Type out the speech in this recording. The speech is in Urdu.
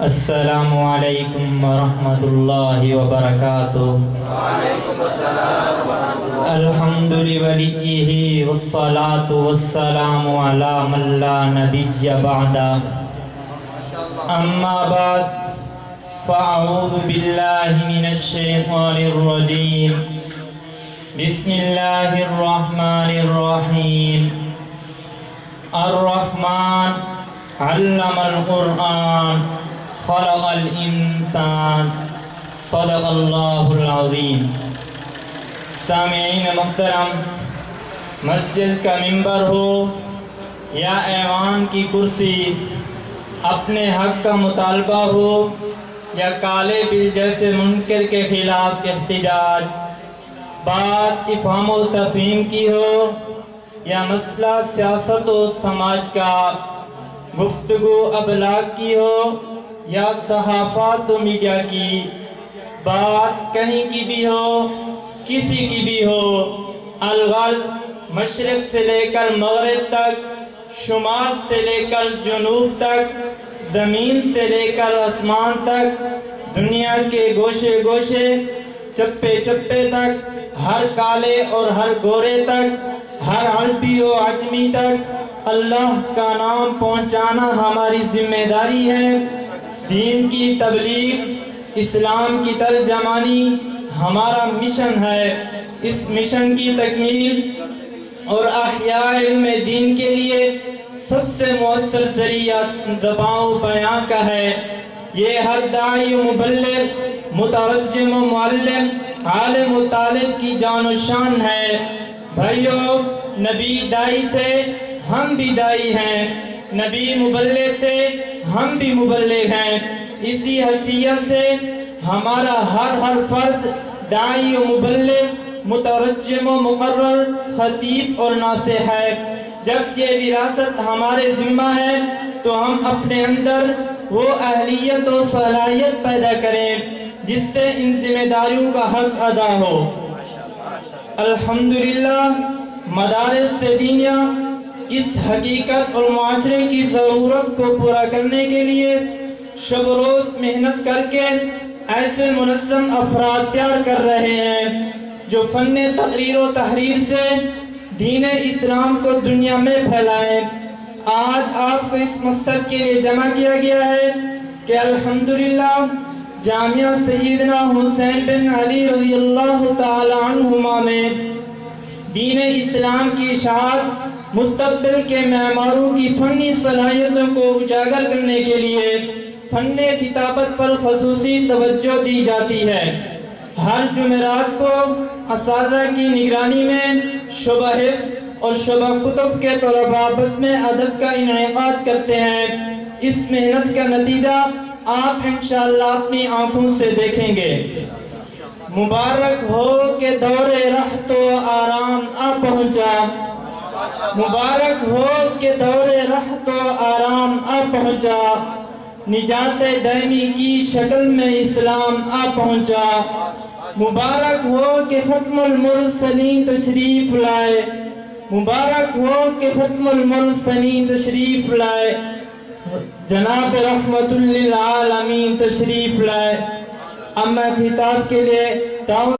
السلام علیکم ورحمۃ اللہ وبرکاتہ۔ الحمد لولیہ والصلاة والسلام علی من لا نبی بعدہ، اما بعد فاعوذ باللہ من الشیطان الرجیم، بسم اللہ الرحمن الرحیم۔ الرحمن علم القرآن خلق الانسان، صدق اللہ العظیم۔ سامعین محترم، مسجد کا ممبر ہو یا ایوان کی کرسی، اپنے حق کا مطالبہ ہو یا کالے بل جیسے منکر کے خلاف احتجاج، بات افہام و تفہیم کی ہو یا مسئلہ سیاست و سماج کا، گفتگو ابلاغ کی ہو یا صحافت و میڈیا کی، بات کہیں کی بھی ہو کسی کی بھی ہو، الغرض مشرق سے لے کر مغرب تک، شمال سے لے کر جنوب تک، زمین سے لے کر آسمان تک، دنیا کے گوشے گوشے، چپے چپے تک، ہر کالے اور ہر گورے تک، ہر عربی و عجمی تک اللہ کا نام پہنچانا ہماری ذمہ داری ہے۔ دین کی تبلیغ، اسلام کی ترجمانی ہمارا مشن ہے۔ اس مشن کی تکمیل اور احیاء علم دین کے لیے سب سے مؤثر ذریعہ زبان و بیان کا ہے۔ یہ ہر داعی و مبلغ، مترجم و معلم، عالم و طالب کی جان و شان ہے۔ بھائیو، نبی دائی تھے، ہم بھی دائی ہیں، نبی مبلغ تھے، ہم بھی مبلغ ہیں۔ اسی حیثیت سے ہمارا ہر فرد داعی و مبلغ، مترجم و مقرر، خطیب اور ناصح ہے۔ جب یہ وراثت ہمارے ذمہ ہے تو ہم اپنے اندر وہ اہلیت و صلاحیت پیدا کریں جس سے ان ذمہ داریوں کا حق ادا ہو۔ الحمدللہ، مدارس سے دینیا اس حقیقت اور معاشرے کی ضرورت کو پورا کرنے کے لیے شب و روز محنت کر کے ایسے منظم افراد تیار کر رہے ہیں جو فن تقریر و تحریر سے دین اسلام کو دنیا میں پھیلائیں۔ آج آپ کو اس مقصد کے لیے جمع کیا گیا ہے کہ الحمدللہ جامعہ سیدنا حسین بن علی رضی اللہ تعالی عنہما میں دین اسلام کی اشاعت، مستقبل کے معماروں کی فنی صلاحیتوں کو اجاگر کرنے کے لیے فن کتابت پر خصوصی توجہ دی جاتی ہے۔ ہر جمعرات کو اساتذہ کی نگرانی میں شعبہ حفظ اور شعبہ کتب کے طلباء بزم ادب کا انعقاد کرتے ہیں۔ اس محنت کا نتیجہ آپ انشاءاللہ اپنی آنکھوں سے دیکھیں گے۔ مبارک ہو کہ دور رحت و آرام آ پہنچا، مبارک ہو کہ دور رحت و آرام آ پہنچا، نجات دائمی کی شکل میں اسلام آ پہنچا۔ مبارک ہو کہ ختم المرسلین تشریف لائے، مبارک ہو کہ ختم المرسلین تشریف لائے، جناب رحمت للعالمین تشریف لائے۔ اب میں خطاب کے لیے